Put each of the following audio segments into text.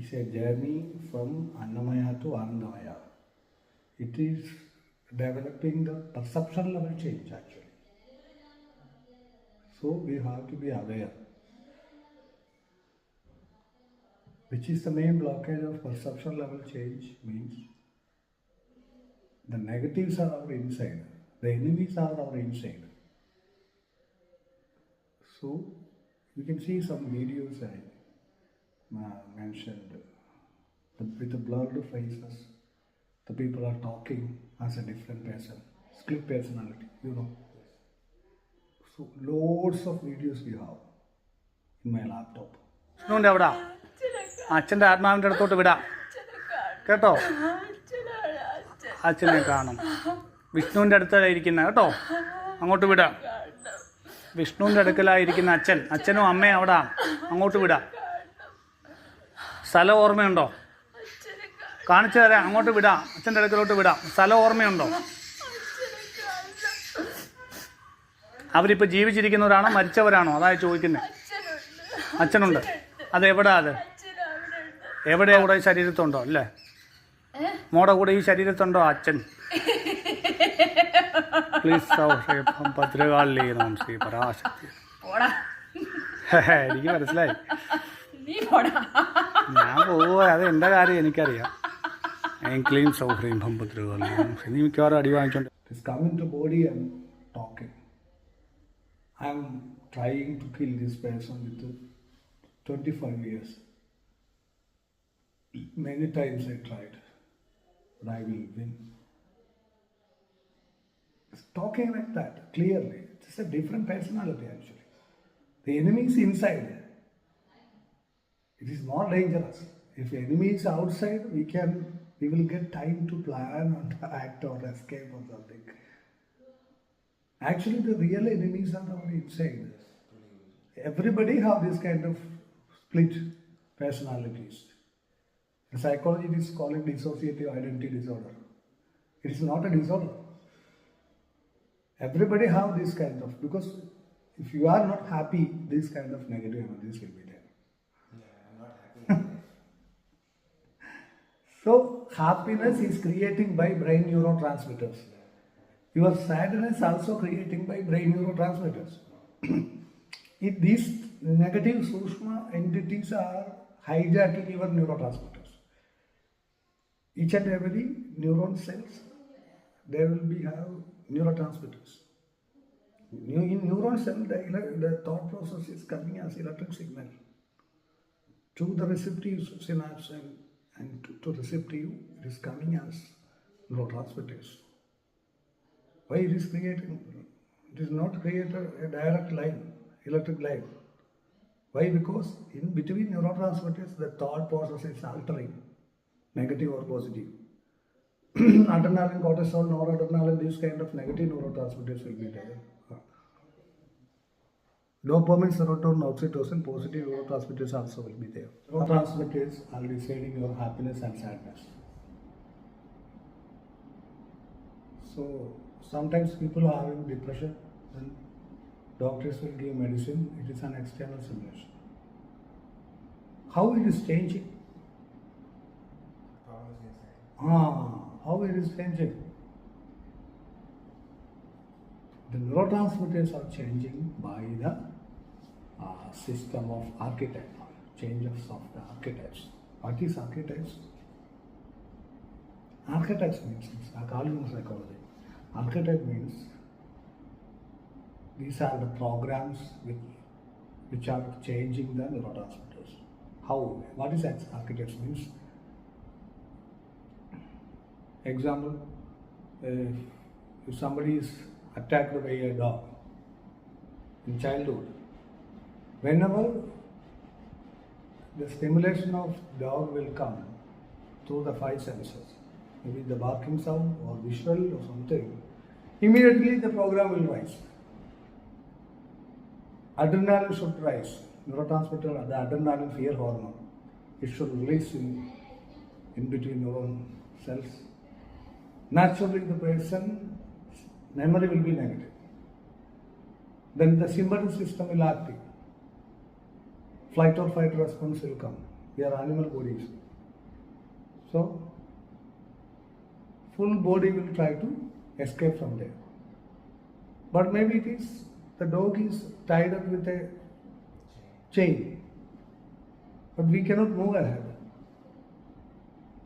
is a journey from Annamaya to Anandamaya. It is developing the perception level change actually. So we have to be aware. Which is the main blockage of perception level change means the negatives are our inside, the enemies are our inside. So you can see some videos I mentioned with the blurred faces. The people are talking as a different person, split personality, So loads of videos we have in my laptop. അച്ഛൻ്റെ ആത്മാവിൻ്റെ അടുത്തോട്ട് വിടാം കേട്ടോ. അച്ഛനെ കാണും. വിഷ്ണുവിൻ്റെ അടുത്തലായിരിക്കുന്ന കേട്ടോ, അങ്ങോട്ട് വിടാം. വിഷ്ണുവിൻ്റെ അടുക്കലായിരിക്കുന്ന അച്ഛനും അമ്മയും അവിടെ അങ്ങോട്ട് വിടാം. സ്ഥലം ഓർമ്മയുണ്ടോ? കാണിച്ചു തരാം. അങ്ങോട്ട് വിടാം, അച്ഛൻ്റെ അടുക്കലോട്ട് വിടാം. സ്ഥലം ഓർമ്മയുണ്ടോ? അവരിപ്പോൾ ജീവിച്ചിരിക്കുന്നവരാണോ മരിച്ചവരാണോ അതായത് ചോദിക്കുന്നത്? അച്ഛനുണ്ട്. അതെവിടാ? എവിടെയാ? കൂടെ ഈ ശരീരത്തുണ്ടോ? അല്ലേ, മോടെ കൂടെ ഈ ശരീരത്തുണ്ടോ അച്ഛൻ? പ്ലീസ് ഭദ്രകാളിലേക്കും ശ്രീ പരാശക്തി. എനിക്ക് മനസ്സിലായി. ഞാൻ പോവാ, അത് എൻ്റെ കാര്യം എനിക്കറിയാം. ക്ലീൻ സൗഹൃദം ഭദ്രകാളി. ഇനി മിക്കവാറും അടി വാങ്ങിച്ചോണ്ട് I am trying to kill this person with 25 years. Many times I tried, but I will win. It's talking like that, clearly. It's a different personality actually. The enemy is inside. It is more dangerous. If the enemy is outside, we will get time to plan or to act or escape or something. Actually, the real enemies are our inside. Everybody have this kind of split personalities. The psychologists call it dissociative identity disorder. It is not a disorder. Everybody have this kind of, because if you are not happy, this kind of negative energies will be there. Yeah, I'm not happy. So, happiness is creating by brain neurotransmitters. Your sadness also creating by brain neurotransmitters. If these negative Sushma entities are hijacking your neurotransmitters, each and every neuron cells, there will be have neurotransmitters. In neuron cell, the thought process is coming as electric signal to the receptive synapse and to receptive, it is coming as neurotransmitters. Why it is created? It is not created a direct line, electric line. Why? Because in between neurotransmitters, the thought process is altering, negative or positive. Adrenaline, cortisol, noradrenaline, these kind of negative neurotransmitters will be there. Dopamine, serotonin, oxytocin, positive neurotransmitters also will be there. Neurotransmitters are deciding your happiness and sadness. So, sometimes people are having depression and doctors will give medicine. It is an external stimulation. How it is changing? How it is changing? The neurotransmitters are changing by the system of archetype, changes of the archetypes. What is archetypes? Archetypes means, I call it in psychology. Archetype means these are the programs which are changing the neurotransmitters. How? What is archetypes means? Example, if somebody is attacked by a dog in childhood, whenever the stimulation of dog will come through the five senses, maybe the barking sound or visual or something, immediately the program will rise. Adrenaline should rise. Neurotransmitter, the adrenaline fear hormone, it should release in between neuron cells. Naturally, the person's memory will be negative. Then the sympathetic system will active. Flight or fight response will come. We are animal bodies. So, full body will try to escape from there. But maybe it is the dog is tied up with a chain. But we cannot move ahead.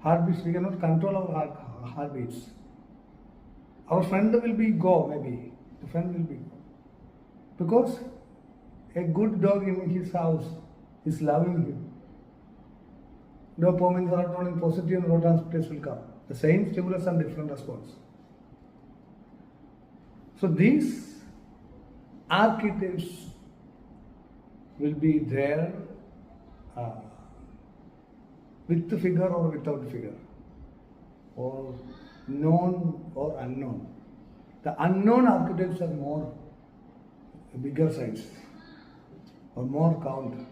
Heartbeats, we cannot control our heartbeats. Our friend will be go, maybe. The friend will be go. Because a good dog in his house is loving him. Dopamine, serotonin, positive neurotransmitters will come. The same stimulus and different response. So these archetypes will be there with the figure or without the figure, or known or unknown. The unknown archetypes are more bigger size or more count.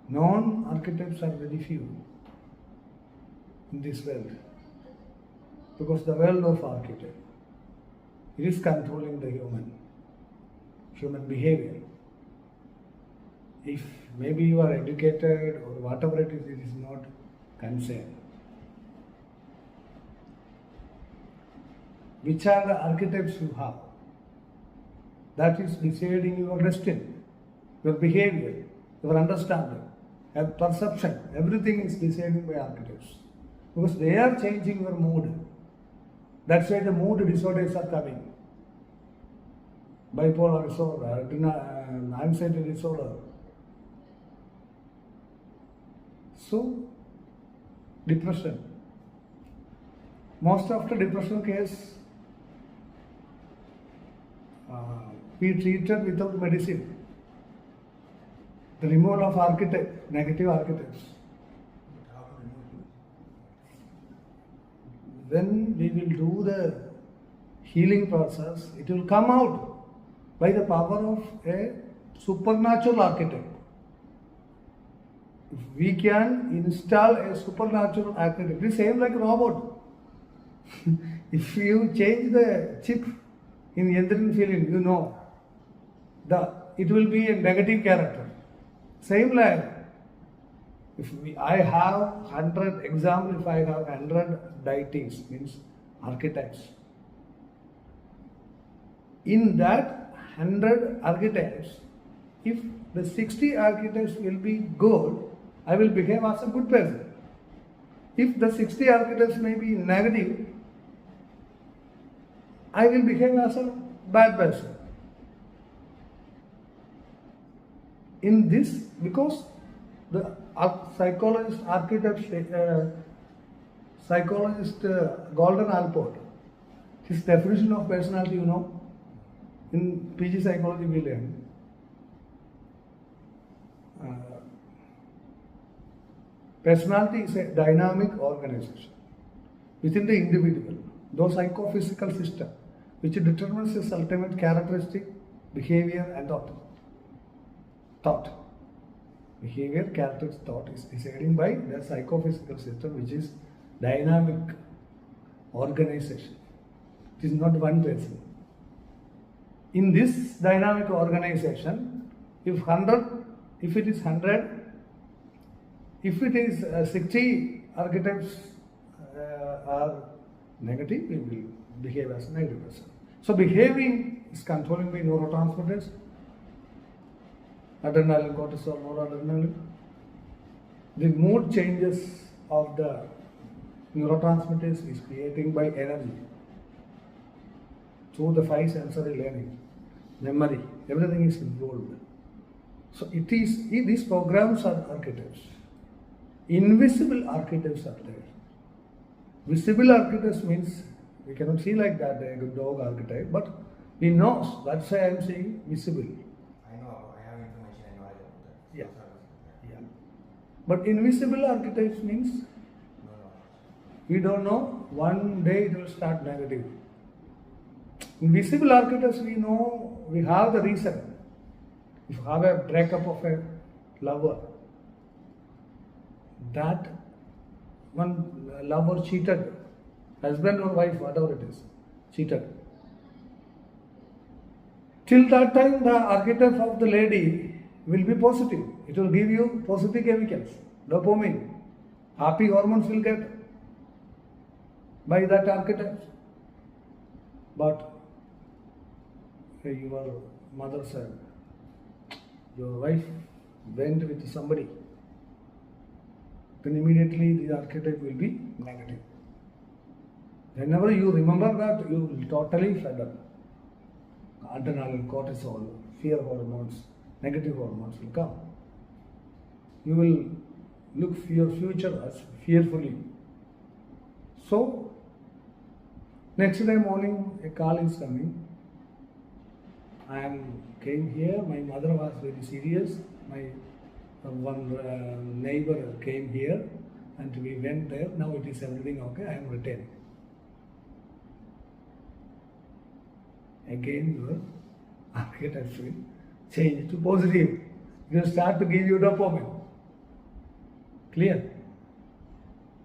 Known archetypes are very few in this world, because the world of archetype, it is controlling the human behavior. If maybe you are educated or whatever it is not concerned. Which are the archetypes you have? That is deciding your destiny, your behavior, your understanding, your perception. Everything is decided by archetypes. Because they are changing your mood. That's why the mood disorders are coming. Bipolar disorder, anxiety disorder. So, depression. Most of the depression case we treated without medicine. The removal of archetype, negative archetypes. How to remove it? When we will do the healing process, it will come out by the power of a supernatural archetype. If we can install a supernatural archetype, it is same like a robot. If you change the chip in Yendrin feeling, you know, it will be a negative character. Same like, I have 100, example, if I have 100 deities, means archetypes. In that 100 archetypes, if the 60 archetypes will be good, I will behave as a good person. If the 60 archetypes may be negative, I will behave as a bad person. In this, because the psychologist Golden Alport, his definition of personality, you know, in PG psychology we learn. Personality is a dynamic organization within the individual, those psychophysical system which determines his ultimate characteristic, behavior and thought. Behavior, character, thought is decided by the psychophysical system which is dynamic organization. It is not one person. In this dynamic organization, if it is 100, if it is 60 archetypes are negative, we will behave as a negative person. So behaving is controlling by neurotransmitters, adrenaline, cortisol, noradrenaline. The mood changes of the neurotransmitters is creating by energy through the 5 sensory learning, memory, everything is involved. So these programs are archetypes. Invisible archetypes are there. Visible archetypes means we cannot see like that a good dog archetype, but we know. That's why I am saying visible. I know, I have information and knowledge about that. Yeah. So, Yeah. But invisible archetypes means no. we don't know. One day it will start negative. Invisible archetypes we know, we have the reason. If you have a breakup of a lover, that one lover cheated, husband or wife, whatever it is, cheated. Till that time, the archetype of the lady will be positive. It will give you positive chemicals. dopamine. Happy hormones will get by that architect. But your mother said, your wife went with somebody, then immediately the archetype will be negative. Whenever you remember that, you will totally fed up. Adrenaline, cortisol, fear hormones, negative hormones will come. You will look for your future as fearfully. So, next day morning, a call is coming. Came here. My mother was very serious. My one neighbor came here, and we went there. Now it is everything okay. I am returning. Again, your archetype will change to positive. It will start to give you dopamine. Clear?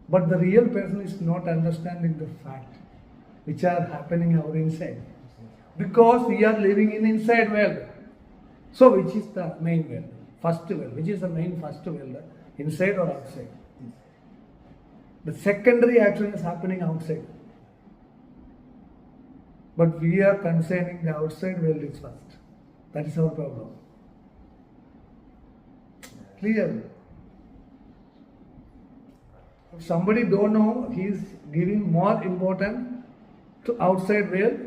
But the real person is not understanding the fact which are happening our inside. Because we are living in inside world. So which is the main world? First world. Which is the main first world? Inside or outside? The secondary action is happening outside. But we are concerning the outside world is first. That is our problem. Clear? If somebody don't know, he is giving more importance to outside world.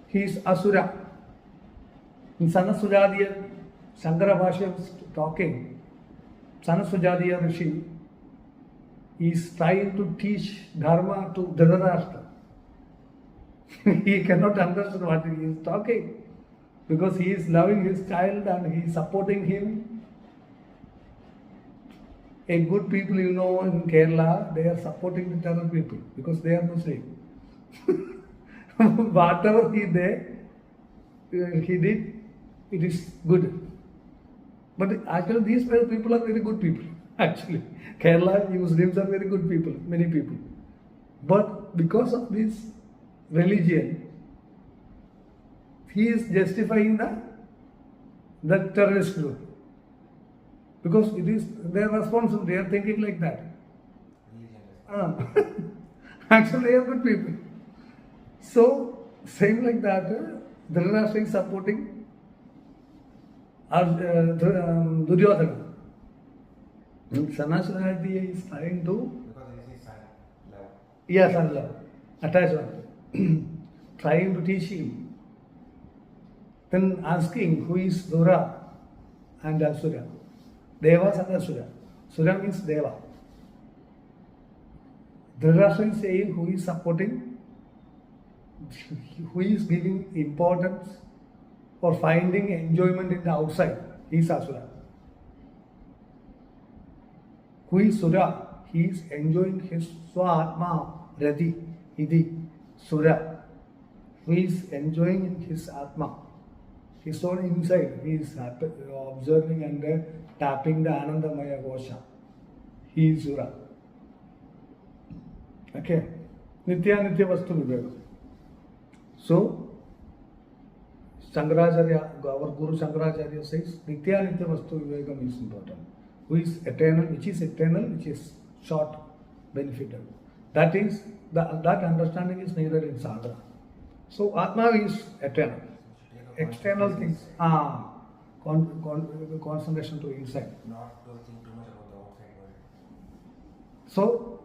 He is Asura. In Sanasujadiya, Shankara Bhashya was talking. Sanasujadiya Rishi is trying to teach Dharma to Dhritarashtra. He cannot understand what he is talking because he is loving his child and he is supporting him. A good people, you know, in Kerala, they are supporting the terror people because they are Muslim. Whatever he did, it is good. But actually, these people are very good people. Actually, Kerala Muslims are very good people, many people. But because of this religion, he is justifying the terrorist group. Because it is their responsibility, they are thinking like that. Actually, they are good people. So, same like that, Dhritarashtra is supporting Duryodhana. Sanasujadiya is trying to. Because this is son, love. Yes, Allah. Attachment. Trying to teach him. Then asking who is Dura and Asura. Devas and Asura. Sura means Deva. Dhritarashtra is saying who is supporting, who is giving importance or finding enjoyment in the outside. He is Asura. Who is Sura? He is enjoying his Swa-Atma, Rati, Iti, Sura. Who is enjoying in his Atma, his own inside. He is observing and tapping the Anandamaya Kosha. He is Sura. Okay. Nitya Vastu Viveka. So, Shankaracharya, our Guru Shankaracharya says, Nitya Vastu Vivekam is important. Who is eternal, which is short, benefited. That is, that understanding is needed in sadhana. So, Atma is eternal. External things, concentration to inside. Not to think too much about the outside world.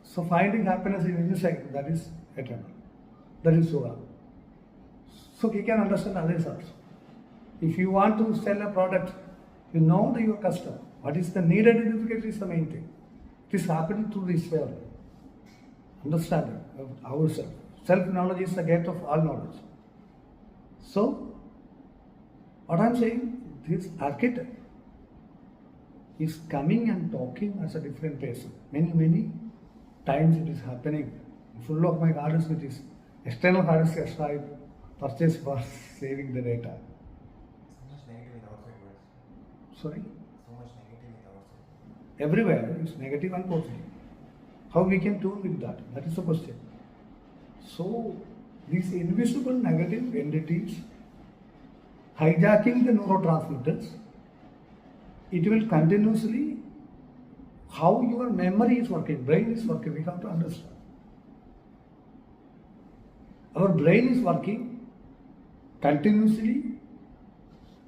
So finding happiness in inside, that is eternal. That is Sura. So he can understand others also. If you want to sell a product, you know your customer. What is the need identification is the main thing. It is happening through this way. Understanding of ourselves. Self-knowledge is the gate of all knowledge. So, what I am saying, this architect is coming and talking as a different person. Many times it is happening. Full of my hard disk, which is external hard disk extra I purchased for saving the data. So much negative in outside world. Sorry? So much negative in outside. Everywhere is negative and positive. How we can tune with that? That is the question. So, these invisible negative entities hijacking the neurotransmitters, it will continuously how your memory is working, brain is working, we have to understand. Our brain is working continuously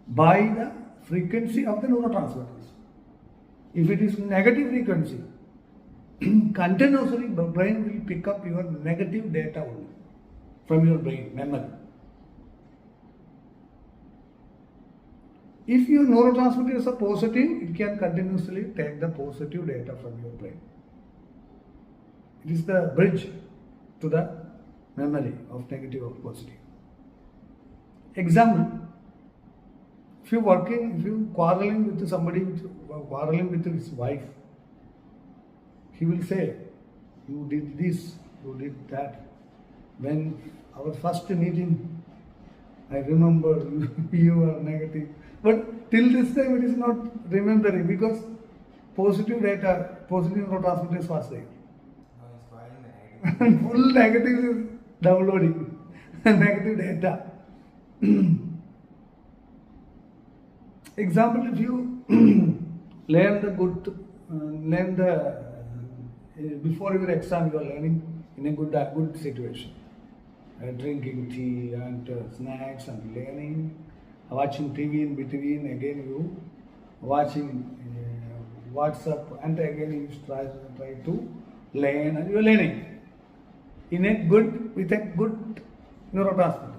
by the frequency of the neurotransmitters. If it is negative frequency, continuously the brain will pick up your negative data only from your brain memory. If your neurotransmitters are positive, it can continuously take the positive data from your brain. It is the bridge to the memory of negative or positive. Example, if you're quarreling with somebody, quarreling with his wife, he will say, you did this, you did that. When our first meeting, I remember you were negative. But till this time it is not remembering because positive data, positive neurotransmitters was there. No, it's spoiling the negative. Full negative is downloading negative data. Example, if you before your exam you are learning in a good situation, drinking tea and snacks and learning, watching TV in between, again you watching WhatsApp and again you try to learn and you are learning with a good neurotransmitter.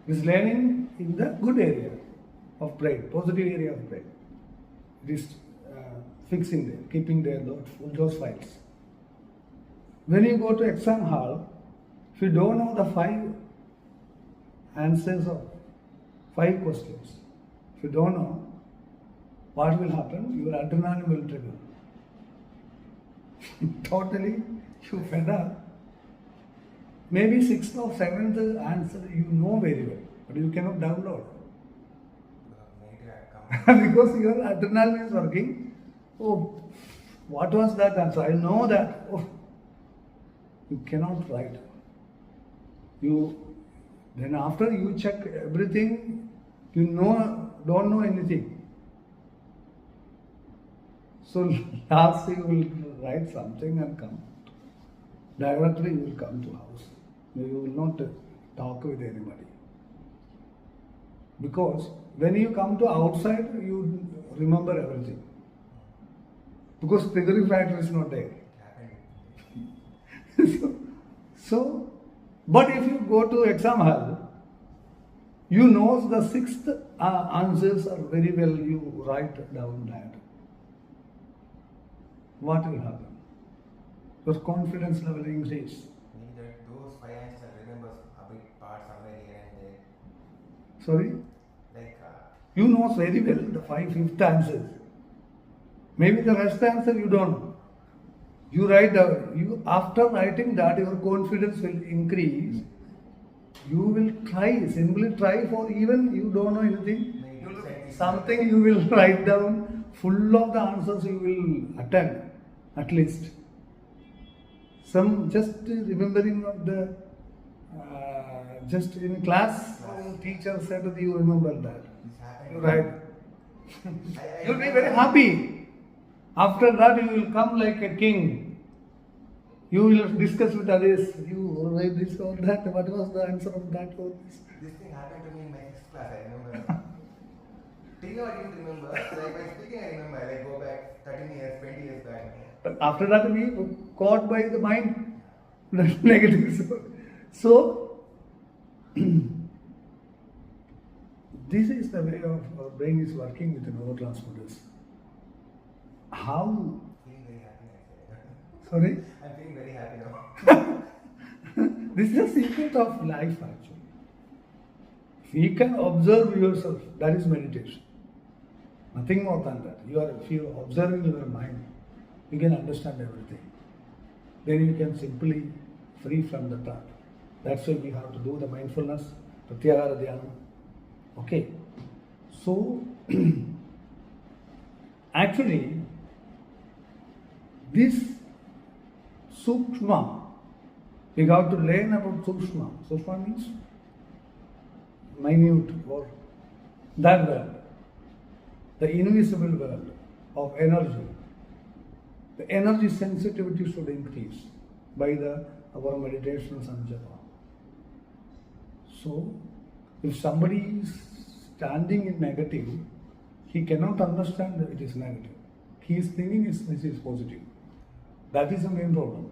Is learning in the good area of brain, positive area of brain. It is fixing there, keeping there those files. When you go to exam hall, if you don't know the 5 answers of 5 questions, if you don't know, what will happen? Your adrenaline will trigger. Totally, you fed up. Maybe 6th or 7th answer you know very well, but you cannot download. Because your adrenaline is working. Oh, what was that answer? I know that. Oh, you cannot write. Then after you check everything, you don't know anything. So last you will write something and come. Directly you will come to house. You will not talk with anybody. Because when you come to outside, you remember everything. Because triggering factor is not there. But if you go to exam hall, you know the 6th answers are very well, you write down that. What will happen? Your confidence level increase. Those 5 answers I remember a bit part somewhere here and there. Sorry? Like, You know very well the 5/5 answers. Maybe the rest answer you don't know. You write down. After writing that, your confidence will increase. You will simply try for even you don't know anything. Something you will write down. Full of the answers you will attend, at least. Some just remembering of the, just in class, teacher said that you remember that. You write. You will be very happy. After that you will come like a king. You will discuss with others. You write this or that. What was the answer of that or this? This thing happened to me in my 6th class, I remember. Till now I didn't remember. Like by speaking I remember. Like go back 13 years, 20 years back. But after that we were caught by the mind. Negative. So this is the way of our brain is working with the neurotransmitters. How? Feeling very happy actually. Sorry? I'm feeling very happy now. This is the secret of life actually. If you can observe yourself, that is meditation. Nothing more than that. If you are observing your mind, you can understand everything. Then you can simply free from the thought. That's why we have to do the mindfulness, pratyahara dhyana. Okay. So, actually, this sukshma, we have to learn about sukshma. Sukshma means minute or that world, the invisible world of energy, the energy sensitivity should increase by our meditations and japa. So, if somebody is standing in negative, he cannot understand that it is negative. He is thinking this is positive. That is the main problem.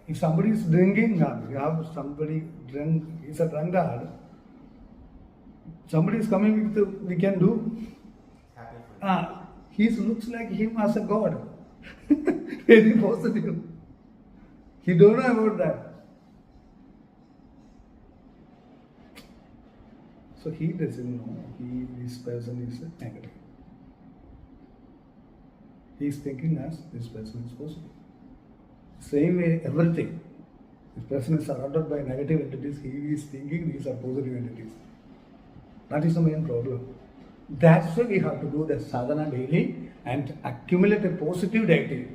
If somebody is drinking, you have somebody drink, is a drunkard, somebody is coming with the, we can do. He looks like him as a god. Very positive. He don't know about that. So he doesn't know this person is negative. He is thinking as this person is positive. Same way, everything. This person is surrounded by negative entities, he is thinking these are positive entities. That is the main problem. That's why we have to do the sadhana daily and accumulate a positive deity.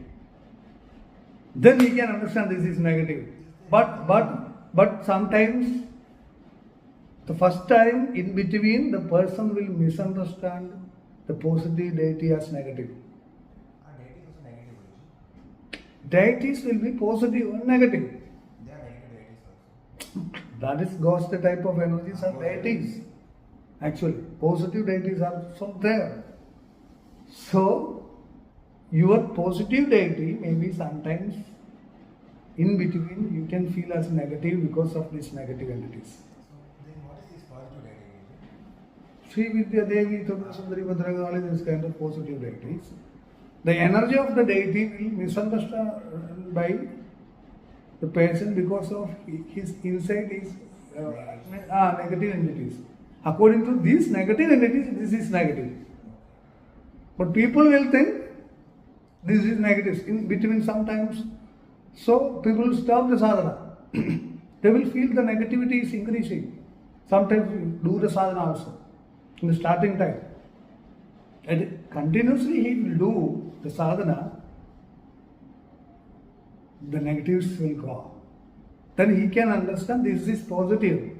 Then we can understand this is negative. But sometimes, the first time in between, the person will misunderstand the positive deity as negative. Deities will be positive and negative. They are negative deities also. That is ghost type of energies are deities. Actually, positive deities are also there. So, your positive deity may be sometimes in between you can feel as negative because of these negative entities. So then what is this positive deity? Sri Vidya Devi, Tirupati Sundari, Bhadragali, this kind of positive deities. The energy of the deity will be misunderstood by the person because of his inside is negative entities. According to these negative entities, this is negative. But people will think this is negative. In between sometimes, so people will stop the sadhana. They will feel the negativity is increasing. Sometimes we do the sadhana also in the starting time. And continuously he will do the sadhana, the negatives will go. Then he can understand this is positive.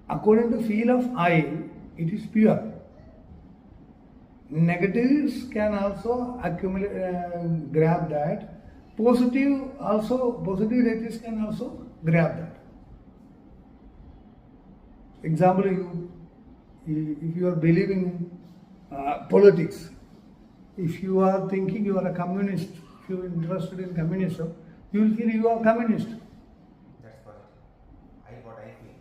According to feel of I, it is pure. Negatives can also accumulate, grab that. Positive deities can also grab that. Example, if you are believing in politics, if you are thinking you are a communist, if you are interested in communism, you will feel you are communist. That's positive. What I feel.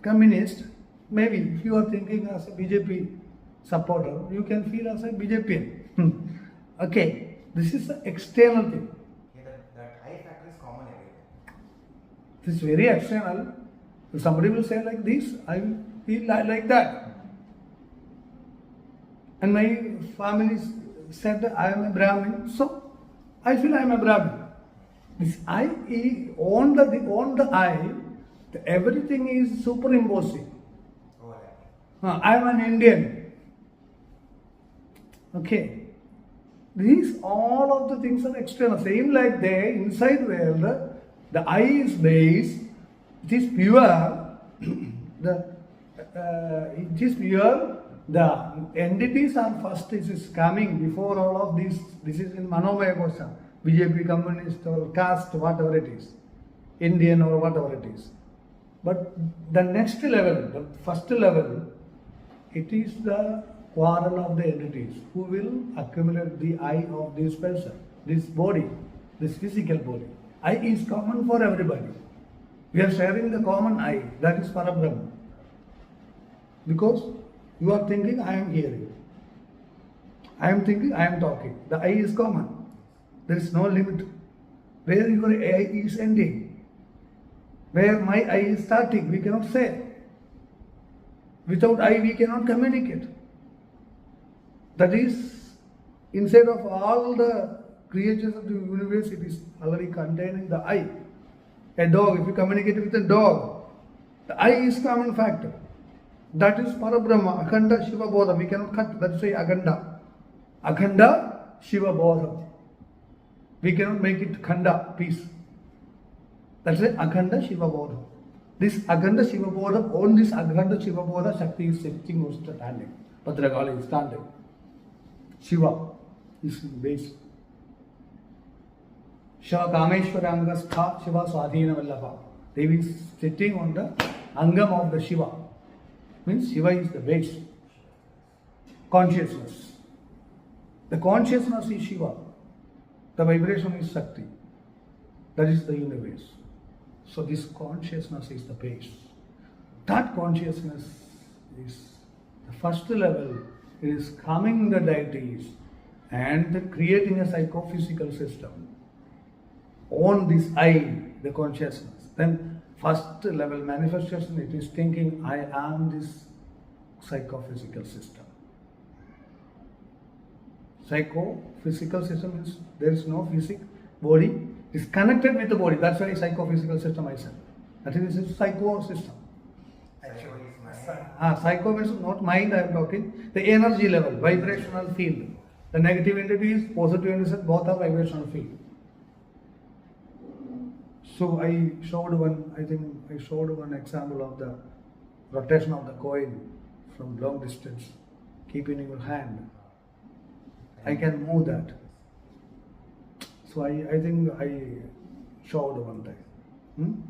Communist, maybe if you are thinking as a BJP supporter, you can feel as a BJPian. Okay, this is the external thing. Yeah, that I factor is common everywhere. This is very external. If somebody will say like this, I will feel like that. And my family said that I am a Brahmin, so I feel I am a Brahmin. This I on the I, everything is superimposing. Overlapping. I am an Indian. Okay. These all of the things are external. Same like there, inside world, the I is base, it is pure, it is pure, the entities are first, it is coming before all of this. This is in Manomaya Kosha, BJP, communist or caste, whatever it is, Indian or whatever it is. But the next level, the first level, it is the quarrel of the entities who will accumulate the I of this person, this body, this physical body. I is common for everybody. We are sharing the common I, that is Parabrahma. Because you are thinking, I am hearing. I am thinking, I am talking. The I is common. There is no limit. Where your I is ending, where my I is starting, we cannot say. Without I, we cannot communicate. That is, inside of all the creatures of the universe, it is already contained in the I. A dog, if you communicate with a dog, the I is common factor. That is Parabrahma, Akhanda Shiva Bodha. We cannot cut, that's why Akhanda. Akhanda Shiva Bodha. We cannot make it Khanda, peace. That's why Akhanda Shiva Bodha. This Akhanda Shiva Bodha, on this Akhanda Shiva Bodha, Shakti is sitting or standing. Bhadrakali is standing. Shiva is in base. Shiva Kameshwara Angastha Shiva Swadhina Vallabha. Devi is sitting on the Angam of the Shiva. Means Shiva is the base. Consciousness. The consciousness is Shiva. The vibration is Shakti. That is the universe. So this consciousness is the base. That consciousness is the first level. It is calming the deities and creating a psychophysical system on this I, the consciousness. Then first level manifestation, it is thinking I am this psychophysical system. Psychophysical system means there is no physical body. It is connected with the body. That's why psychophysical system I said. That is a psycho system. Actually, it's mind. Psycho means not mind I am talking. The energy level, vibrational field. The negative entities, positive entities, both are vibrational field. So I showed one example of the rotation of the coin from long distance. Keep in your hand. I can move that. So I think I showed one time.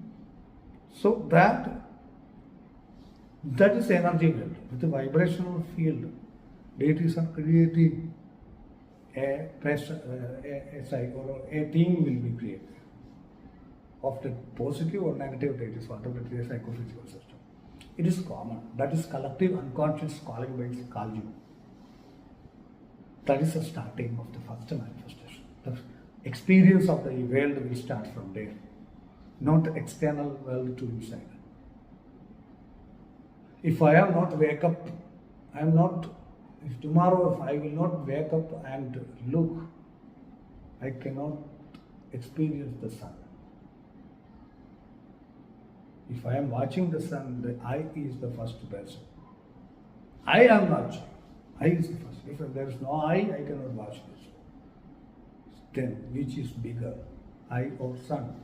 So that is energy field. With the vibrational field, deities are creating a team will be created of the positive or negative deities, whatever it is, psychophysical system. It is common. That is collective unconscious calling by Kalju. That is the starting of the first manifestation. The experience of the world will start from there, not the external world to inside. If I am not wake up, if tomorrow if I will not wake up and look, I cannot experience the sun. If I am watching the sun, the I is the first person. I am watching. I is the first. If there is no I cannot watch this. Then, which is bigger, I or sun?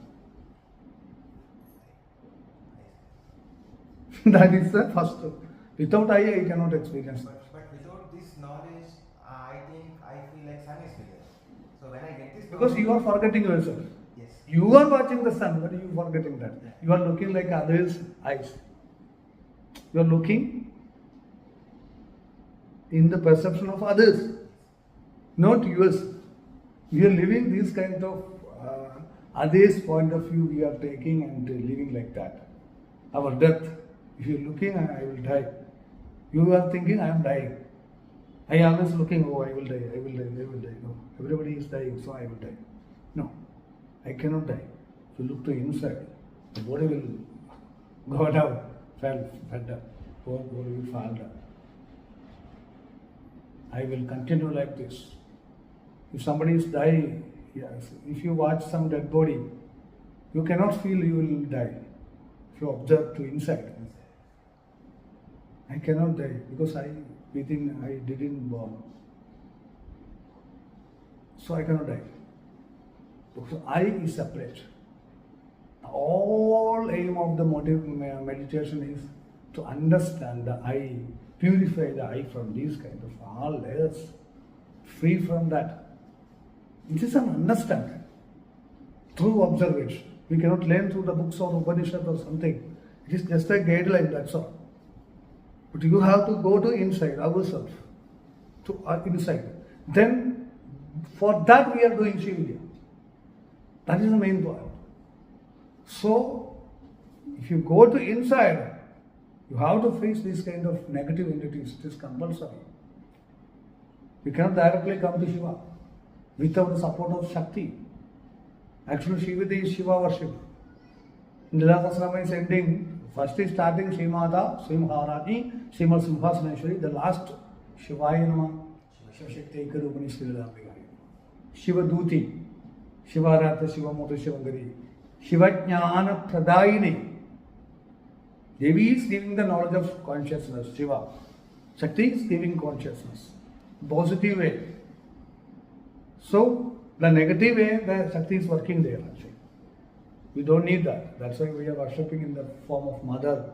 That is the first. Without I cannot experience that. But without this knowledge, I feel like sun is bigger. So when I get this Because you are forgetting yourself. Yes. You are watching the sun, but you are forgetting that. You are looking like others' eyes. You are looking in the perception of others, not yours. We are living this kind of others' point of view we are taking and living like that. Our death. If you are looking, I will die. You are thinking, I am dying. I am always looking, oh, I will die, I will die, I will die. No, everybody is dying, so I will die. No, I cannot die. If you look to inside, the body will go down, fell down, body will fall down. I will continue like this. If somebody is dying, yes, if you watch some dead body, you cannot feel you will die. If you observe to inside, I cannot die because I didn't born. So I cannot die. So I is separate. All aim of the meditation is to understand the I, purify the I from these kind of all layers, free from that. It is an understanding through observation. We cannot learn through the books or Upanishad or something. It is just a guideline, that's all. But you have to go to inside ourselves, to inside. Then, for that we are doing Shivilya. That is the main point. So, if you go to inside, you have to face these kind of negative entities. It is compulsory. You cannot directly come to Shiva without the support of Shakti. Actually, Shivati is Shiva worship. In Lila Sahasranama is ending. First is starting Sri Mata, Sri Maharani, Srimal Simhasaneshwari. The last Shivaya Nama, Shiva Shakti Ekarupani Sri Lambiga. Shiva Duti, Shiva Ratha, Shiva Mota, Shiva Gari. Shiva Jnana Pradayini. Devi is giving the knowledge of consciousness, Shiva. Shakti is giving consciousness. Positive way. So, the negative way, the Shakti is working there actually. We don't need that. That's why we are worshipping in the form of mother.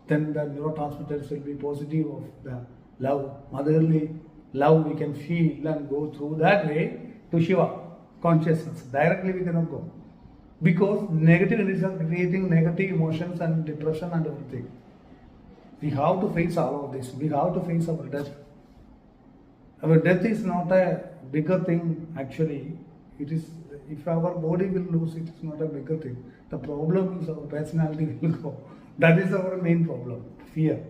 Then the neurotransmitters will be positive of the love, motherly love we can feel and go through that way to Shiva consciousness. Directly we cannot go. Because negative energies are creating negative emotions and depression and everything. We have to face all of this. We have to face our death. Our death is not a bigger thing actually. It is, if our body will lose, it is not a bigger thing. The problem is our personality will go. That is our main problem, fear.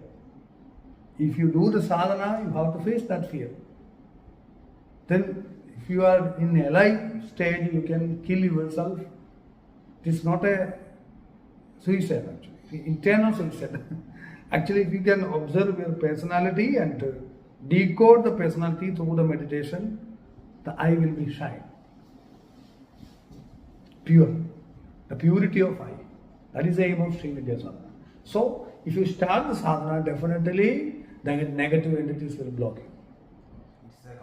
If you do the sadhana, you have to face that fear. Then if you are in a alive stage, you can kill yourself. It is not a suicide actually, internal suicide. Actually, if you can observe your personality and decode the personality through the meditation, the eye will be shine. Pure. The purity of eye. That is the aim of Sri Vidya Sadhana. So, if you start the sadhana, definitely the negative entities will block you. It's a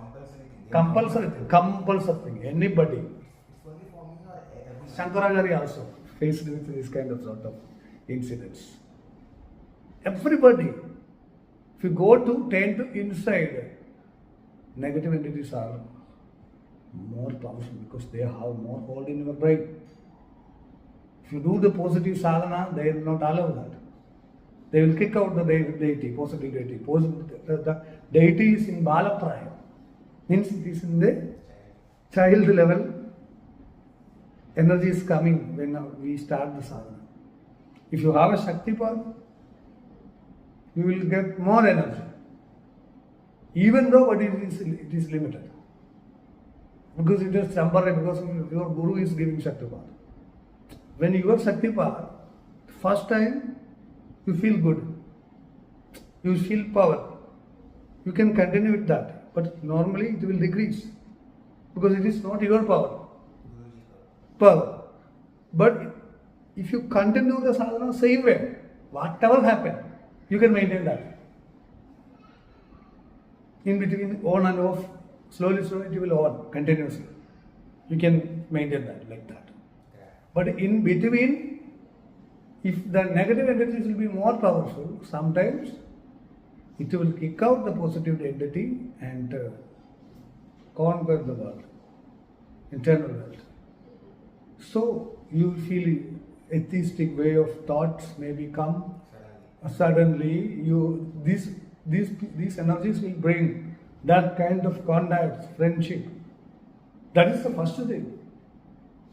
compulsory thing. Compulsory thing. Anybody. It's only for me or everyone? Shankaracharya also faced with this kind of sort of incidents. Everybody. If you go to tend to inside, negative entities are more powerful because they have more hold in your brain. If you do the positive sadhana, they will not allow that. They will kick out the deity, positive deity. The deity is in Balapraya. Means it is in the child level. Energy is coming when we start the sadhana. If you have a Shaktipat, you will get more energy. Even though it is limited. Because it is temporary, because your Guru is giving Shaktipat. When you are Shaktipat, first time you feel good. You feel power. You can continue with that. But normally it will decrease. Because it is not your power. But if you continue the sadhana same way, whatever happens, you can maintain that. In between, on and off, slowly it will on continuously. You can maintain that like that. But in between, if the negative entities will be more powerful, sometimes it will kick out the positive entity and conquer the world, internal world. So you feel atheistic way of thoughts may become suddenly these energies will bring that kind of contact, friendship. That is the first thing.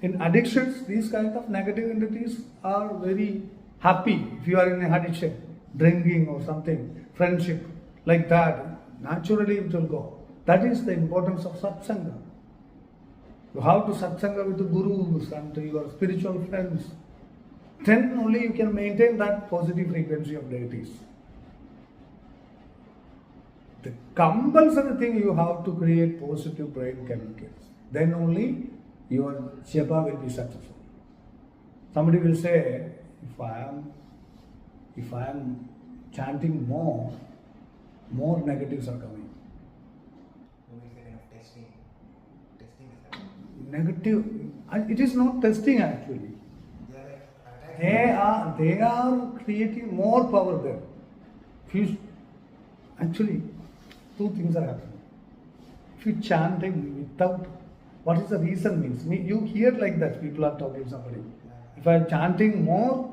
In addictions, these kind of negative entities are very happy. If you are in a addiction, drinking or something, friendship like that, naturally it will go. That is the importance of satsanga. You have to satsanga with the gurus and your spiritual friends. Then only you can maintain that positive frequency of deities. The compulsory thing you have to create positive brain chemicals. Then only your japa will be successful. Somebody will say, if I am chanting more negatives are coming. Maybe it's a kind of testing. Testing is happening. Negative, it is not testing actually. They are like attacking. They are creating more power there. Actually, two things are happening. If you chanting without, what is the reason means? You hear like that, people are talking to somebody. If I am chanting more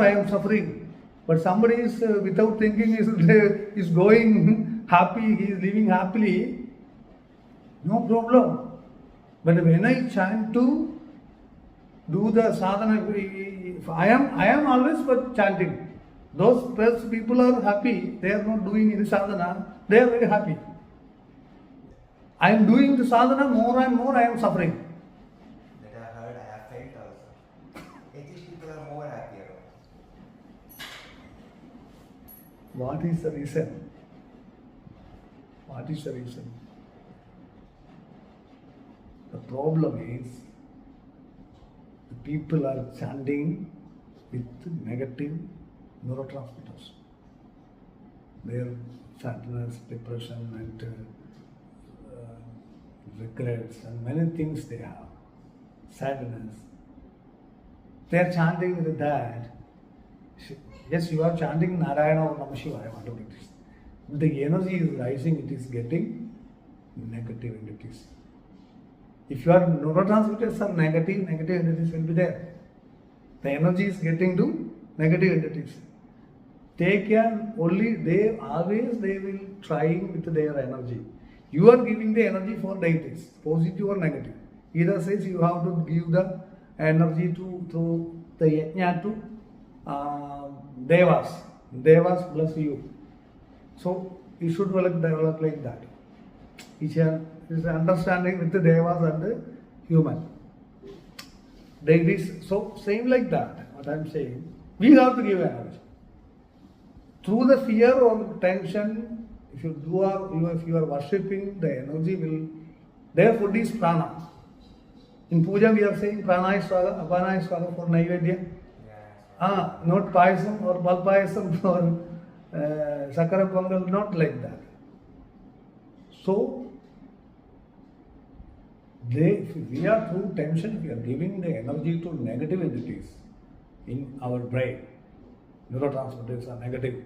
I am suffering. But somebody is without thinking is going happy, he is living happily, no problem. But when I chant to do the sadhana, I am always for chanting. Those people are happy, they are not doing any sadhana, they are very happy. I am doing the sadhana more and more, I am suffering. That I heard, I have felt also. Atheist people are more happier. What is the reason? What is the reason? The problem is the people are chanting with negative neurotransmitters. Their sadness, depression, and regrets, and many things they have. Sadness. They are chanting with that. Yes, you are chanting Narayana or Namah Shivaya, whatever it is. The energy is rising, it is getting negative entities. If your neurotransmitters are negative, negative entities will be there. The energy is getting to negative entities. Take care, only they will trying with their energy. You are giving the energy for deities, positive or negative. Either says you have to give the energy through the yajna to devas. Devas bless you. So you should develop like that. Each is understanding with the devas and the human. Deities, so same like that. What I am saying, we have to give energy. Through the fear or tension, if you are worshipping, the energy will. Their food is prana. In puja, we are saying prana is swaga, apana is swaga for naivedya. Not payasam or bal payasam or sakara pongal, not like that. So, if we are through tension, we are giving the energy to negative entities in our brain. Neurotransmitters are negative.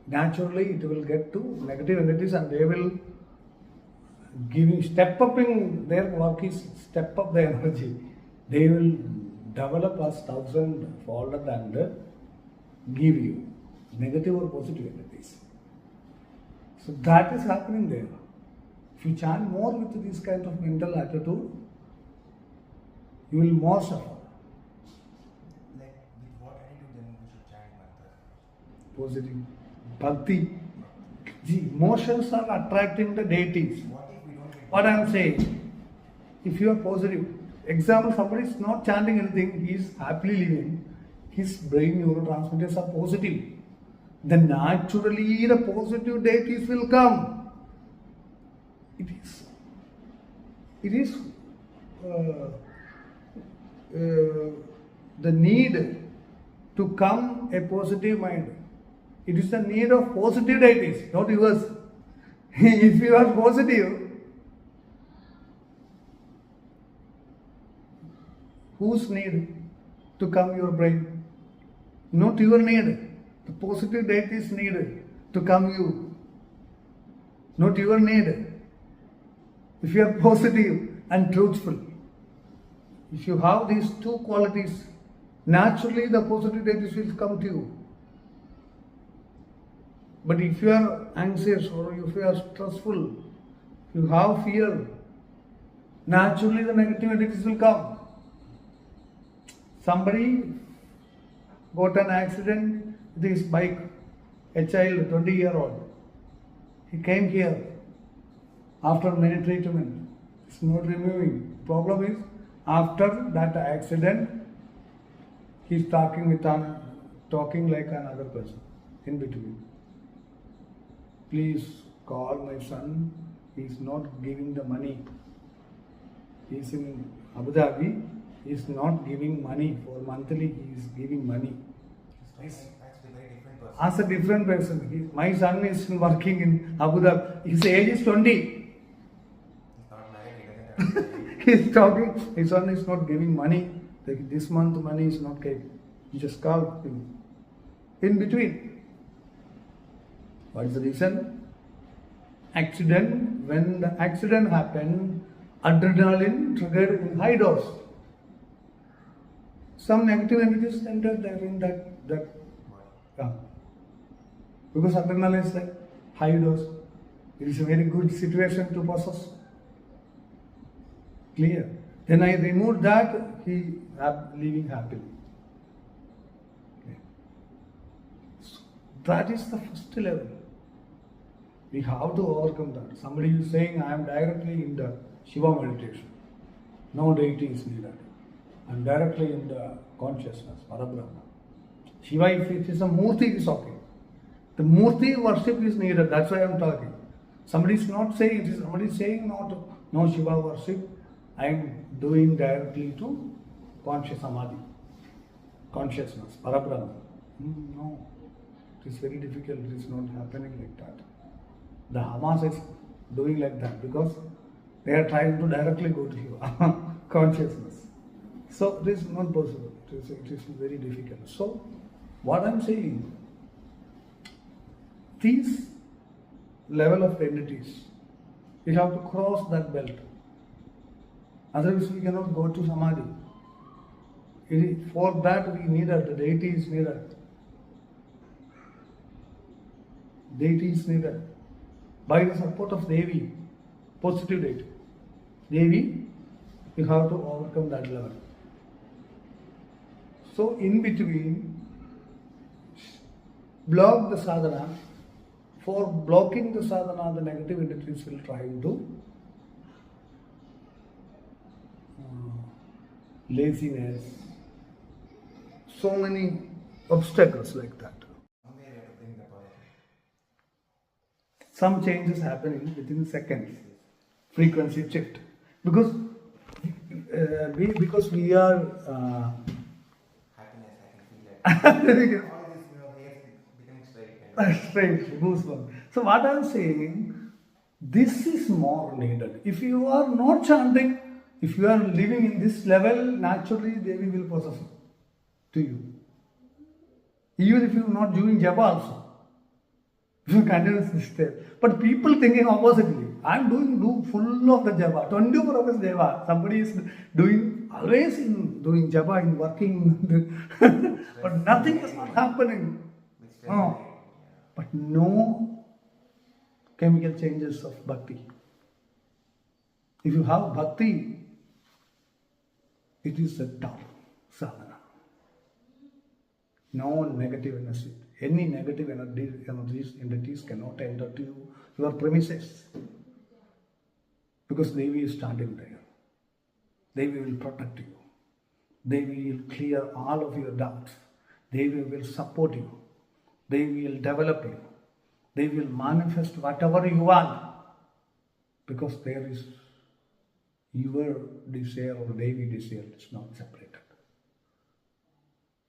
Naturally, it will get to negative entities and they will step up in their work is step up the energy. They will develop as 1,000-folded and give you negative or positive entities. So that is happening there. If you chant more with this kind of mental attitude, you will more suffer. Like with what attitude then we should chant mantra? Positive. Bhakti. The emotions are attracting the deities. What if we don't get What I am saying, if you are positive, example, somebody is not chanting anything, he is happily living, his brain neurotransmitters are positive, then naturally the positive deities will come. It is the need to come a positive mind. It is the need of positive deities, not yours. If you are positive, whose need to come your brain? Not your need. The positive deities need to come you. Not your need. If you are positive and truthful, if you have these two qualities, naturally the positive deities will come to you. But if you are anxious or if you are stressful, if you have fear, naturally the negative entities will come. Somebody got an accident with his bike, a child, 20-year-old. He came here after many treatment. It's not removing. Problem is, after that accident, he's talking like another person in between. Please call my son. He's not giving the money. He's in Abu Dhabi. He's not giving money for monthly. He is giving money. He's actually a very different person. As a different person. My son is working in Abu Dhabi. His age is 20. He's not married, he doesn't have He's talking. His son is not giving money. This month money is not given. You just call him. In between. What is the reason? Accident. When the accident happened, adrenaline triggered in high dose. Some negative entities entered there in that. Because adrenaline is like high dose. It is a very good situation to possess. Clear. Then I removed that, he living happily. Okay. So that is the first level. We have to overcome that. Somebody is saying, I am directly in the Shiva meditation. No deity is needed. I am directly in the consciousness, Parabrahma. Shiva, if it is a Murti, it is okay. The Murti worship is needed. That's why I am talking. Somebody is not saying, it is somebody is saying no Shiva worship. I am doing directly to conscious samadhi, consciousness, Parabrahma. No, it is very difficult. It is not happening like that. The Hamas is doing like that because they are trying to directly go to Shiva, consciousness. So it is not possible. It is very difficult. So what I am saying, these level of entities, We have to cross that belt. Otherwise, we cannot go to Samadhi. For that, we needed, the deity is needed. Deity is needed. By the support of Devi, positive deity. Devi, you have to overcome that level. So, in between, block the sadhana. For blocking the sadhana, the negative entities will try to laziness, so many obstacles like that. Somewhere you have to bring the power. Some changes happening within seconds, frequency shift, because we are Happiness, I can feel that. All this, hairs becoming straight. straight goosebumps. So what I am saying, this is more needed. If you are not chanting, if you are living in this level, naturally Devi will possess to you. Even if you are not doing japa also, if you continue this step. But people thinking oppositely. I am doing full of the japa, 24 hours japa. Somebody is doing always doing japa, in working, but nothing is not happening. No. But no chemical changes of bhakti. If you have bhakti, it is a tough sadhana. No negative energy. Any negative entities cannot enter to your premises. Because Devi is standing there. Devi will protect you. Devi will clear all of your doubts. Devi will support you. Devi will develop you. They will manifest whatever you want. Because there is your desire or Devi desire is not separated.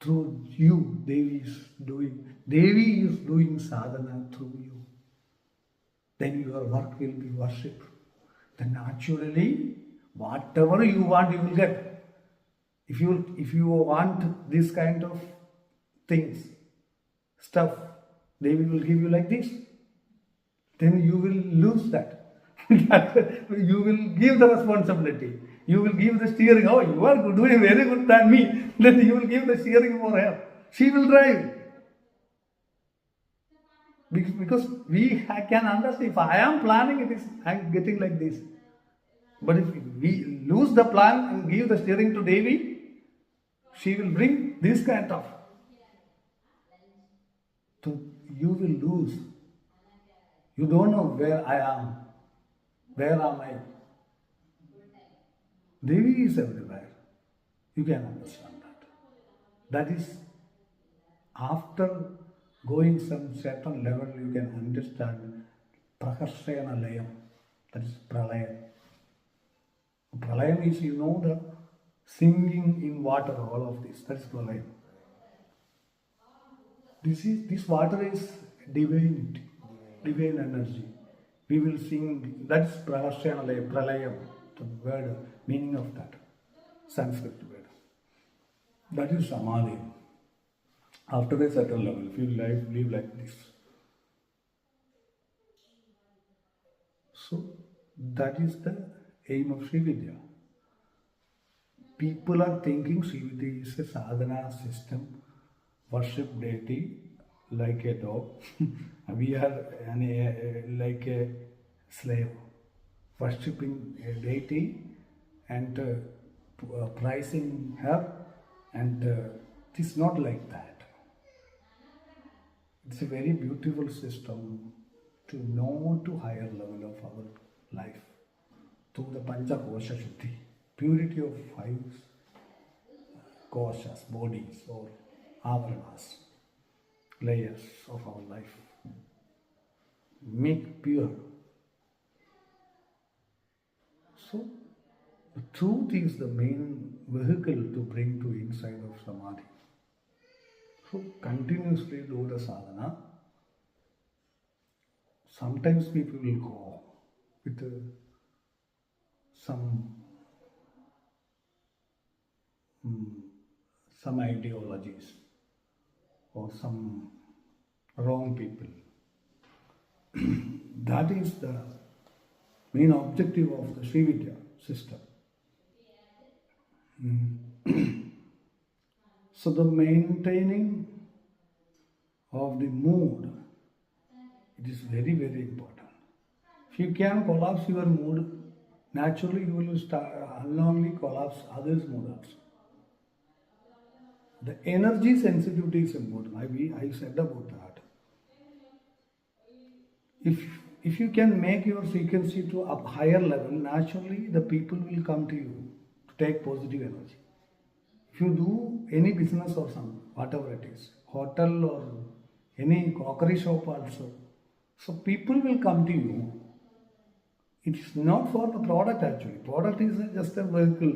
Through you, Devi is doing sadhana through you. Then your work will be worship. Then naturally, whatever you want, you will get. If you want this kind of things, stuff, Devi will give you like this. Then you will lose that. You will give the responsibility. You will give the steering. Oh, you are doing very good than me. Then you will give the steering for her. She will drive. Because we can understand. If I am planning, I am getting like this. But if we lose the plan and give the steering to Devi, she will bring this kind of. So you will lose. You don't know where I am. Where am I? Devi is everywhere. You can understand that. That is, after going some certain level, you can understand Prakarshana Layam. That is Pralayam. Pralayam is, the singing in water, all of this. That is Pralayam. This water is divinity, divine energy. We will sing, that's Prakarshana Layam, Pralayam, the word, meaning of that, Sanskrit word. That is Samadhi. After a certain level, if you live like this. So, that is the aim of Sri Vidya. People are thinking Sri Vidya is a sadhana system, worship deity like a dog. We are like a slave, worshipping a deity and prizing her, and it is not like that. It's a very beautiful system to know to higher level of our life through the Pancha Kosha Shuddhi, purity of 5 koshas, bodies or avaranas, layers of our life. Make pure. So, the truth is the main vehicle to bring to inside of Samadhi. So, continuously do the sadhana. Sometimes people will go with some ideologies or some wrong people. That is the main objective of the Sri Vidya system. So the maintaining of the mood, it is very, very important. If you can collapse your mood, naturally you will start unknowingly collapse others' mood also. The energy sensitivity is important. I said about that. If you can make your frequency to a higher level, naturally the people will come to you to take positive energy. If you do any business or some whatever it is, hotel or any crockery shop also, so people will come to you. It is not for the product actually. Product is just a vehicle.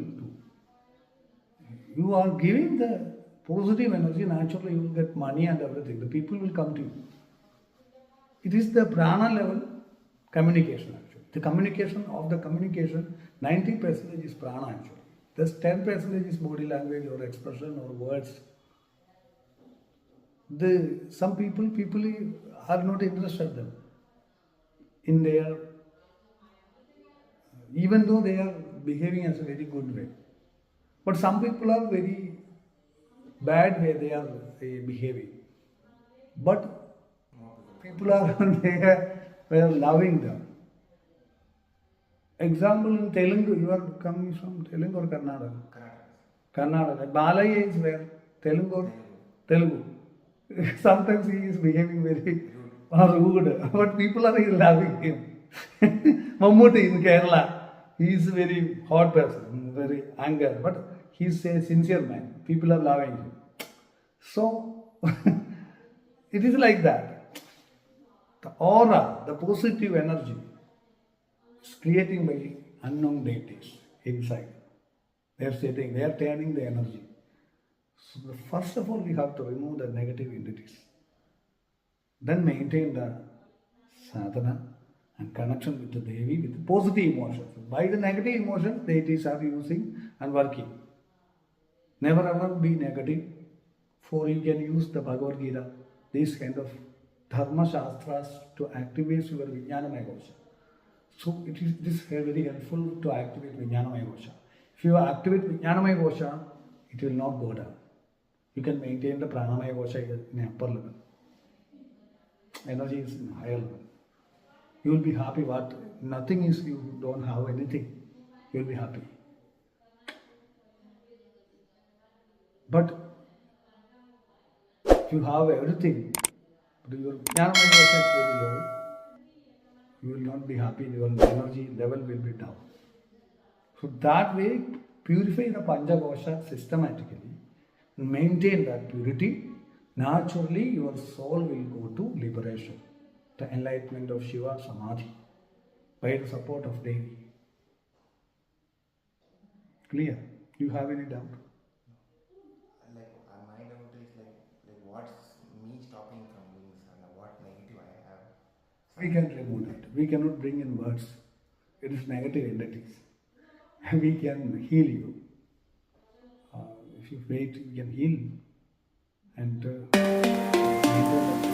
You are giving the positive energy, naturally you will get money and everything. The people will come to you. It is the prana level communication actually. The communication, 90% is prana actually. Just 10% is body language or expression or words. Some people are not interested in their, even though they are behaving as a very good way. But some people are very bad way they are behaving. But people are they are loving them. Example in Telugu, you are coming from Telugu or Karnataka? Karnataka. Balaya is where? Telugu or Telugu. Sometimes he is behaving very rude, but people are loving him. Mammootty in Kerala, he is a very hot person, very angry, but he is a sincere man. People are loving him. So, it is like that. The aura, the positive energy is creating by unknown deities inside. They are sitting, they are turning the energy. So, first of all, we have to remove the negative entities. Then maintain the sadhana and connection with the Devi with positive emotions. By the negative emotions, deities are using and working. Never ever be negative. For you can use the Bhagavad Gita, these kind of Dharma Shastras to activate your Vijnanamaya Kosha. So it is very helpful to activate Vijnanamaya Kosha. If you activate Vijnanamaya Kosha, it will not go down. You can maintain the Pranamaya Kosha in upper level. Energy is in higher level. You will be happy. Nothing is, you don't have anything. You will be happy. But if you have everything, but your Jnanamaya Kosha is very low, you will not be happy. Your energy level will be down. So that way, purify the Pancha Kosha systematically. Maintain that purity. Naturally, your soul will go to liberation, the enlightenment of Shiva Samadhi, by the support of Devi. Clear? Do you have any doubt? My doubt is what's me stopping from doing this and what negative I have. We can remove that. We cannot bring in words. It is negative entities. We can heal you. If you wait, we can heal and maintain